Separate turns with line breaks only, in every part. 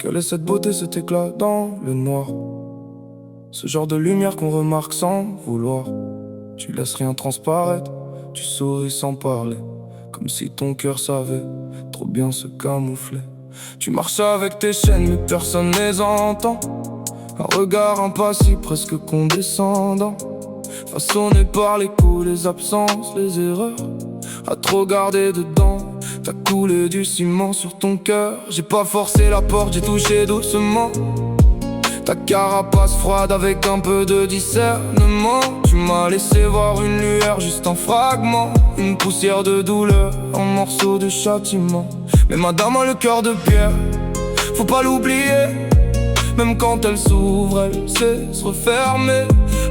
Quelle est cette beauté, cet éclat dans le noir? Ce genre de lumière qu'on remarque sans vouloir. Tu laisses rien transparaître, tu souris sans parler, comme si ton cœur savait trop bien se camoufler. Tu marches avec tes chaînes mais personne ne les entend. Un regard impassible, presque condescendant, façonné par les coups, les absences, les erreurs. À trop garder dedans, t'as coulé du ciment sur ton cœur. J'ai pas forcé la porte, j'ai touché doucement ta carapace froide avec un peu de discernement. Tu m'as laissé voir une lueur, juste un fragment, une poussière de douleur, un morceau de châtiment. Mais madame a le cœur de pierre, faut pas l'oublier. Même quand elle s'ouvre, elle sait se refermer.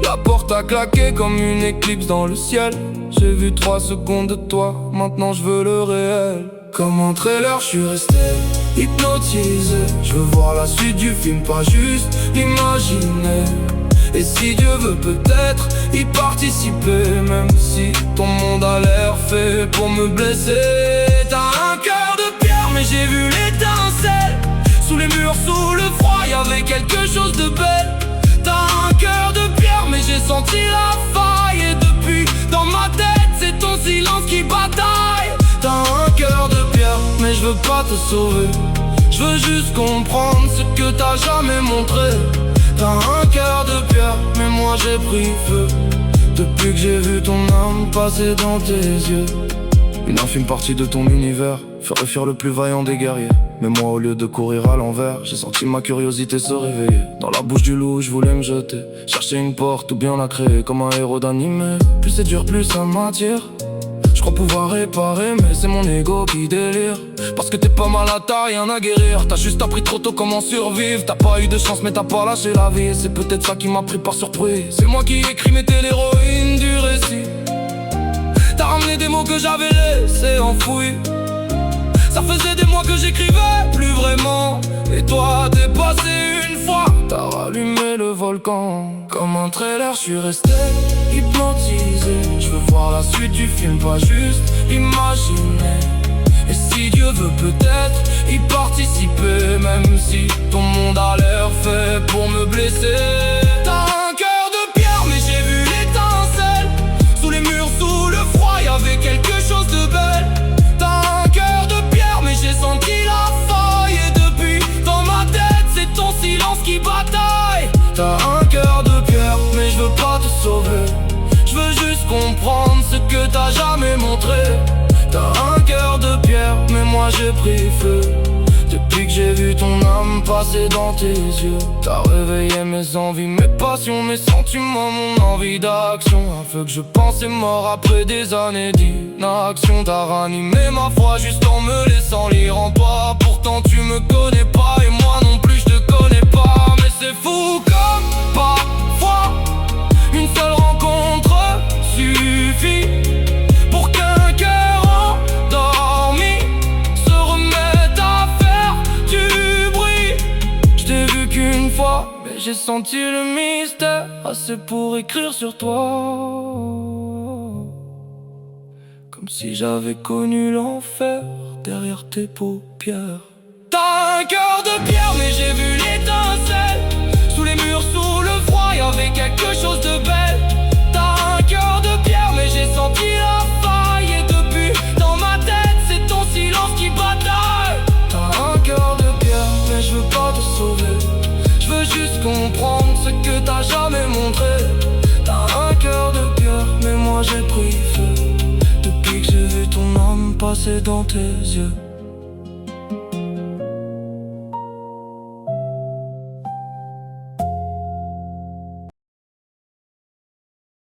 La porte a claqué comme une éclipse dans le ciel. J'ai vu 3 secondes de toi, maintenant je veux le réel. Comme un trailer, je suis resté hypnotisé. Je veux voir la suite du film, pas juste l'imaginer. Et si Dieu veut peut-être y participer, même si ton monde a l'air fait pour me blesser. T'as un cœur de pierre, mais j'ai vu l'étincelle. Sous les murs, sous le froid, y'avait quelque chose de belle. T'as un cœur de pierre, mais j'ai senti la faille. Et depuis, dans ma tête, c'est ton silence qui bataille. T'as un cœur de pierre, mais je veux pas te sauver. Je veux juste comprendre ce que t'as jamais montré. T'as un cœur de pierre, mais moi j'ai pris feu depuis que j'ai vu ton âme passer dans tes yeux. Une infime partie de ton univers ferait fuir le plus vaillant des guerriers. Mais moi au lieu de courir à l'envers, j'ai senti ma curiosité se réveiller. Dans la bouche du loup je voulais me jeter, chercher une porte ou bien la créer comme un héros d'animé. Plus c'est dur, plus ça m'attire. Je crois pouvoir réparer, mais c'est mon ego qui délire. Parce que t'es pas malade, t'as rien à guérir. T'as juste appris trop tôt comment survivre. T'as pas eu de chance mais t'as pas lâché la vie. Et c'est peut-être ça qui m'a pris par surprise. C'est moi qui écris mais t'es l'héroïne du récit. T'as ramené des mots que j'avais laissés enfouis. Ça faisait des mois que j'écrivais plus vraiment. Et toi t'es passé une fois, t'as rallumé le volcan. Comme un trailer je suis resté hypnotisé. Je veux voir la suite du film, pas juste imaginer. Et si Dieu veut peut-être y participer, même si ton monde a l'air fait pour me blesser. T'as un cœur de pierre mais j'ai vu l'étincelle. Sous les murs, sous le froid, y'avait quelque chose de belle. T'as un cœur de pierre mais j'ai senti la faille. Et depuis, dans ma tête, c'est ton silence qui bataille. T'as un cœur de pierre mais je veux pas te sauver. Je veux juste comprendre ce que t'as jamais montré. T'as un cœur de pierre mais moi j'ai pris feu depuis que j'ai vu ton âme passer dans tes yeux. T'as réveillé mes envies, mes passions, mes sentiments, mon envie d'action. Un feu que je pensais mort après des années d'inaction. T'as ranimé ma foi juste en me laissant lire en toi. Pourtant tu me connais pas et moi non plus je te connais pas. Mais c'est fou comme parfois une seule rencontre suffit pour qu'un cœur endormi se remette à faire du bruit. Je t'ai vu qu'une fois, mais j'ai senti le mystère assez pour écrire sur toi. Comme si j'avais connu l'enfer derrière tes paupières. T'as un cœur de pierre mais j'ai vu l'étincelle. Sous les murs, sous le froid, y'avait quelque chose de belle. T'as un cœur de pierre mais j'ai senti la faille. Et depuis, dans ma tête, c'est ton silence qui bataille. T'as un cœur de pierre mais je veux pas te sauver. Je veux juste comprendre ce que t'as jamais montré. T'as un cœur de pierre mais moi j'ai pris feu depuis que j'ai vu ton âme passer dans tes yeux.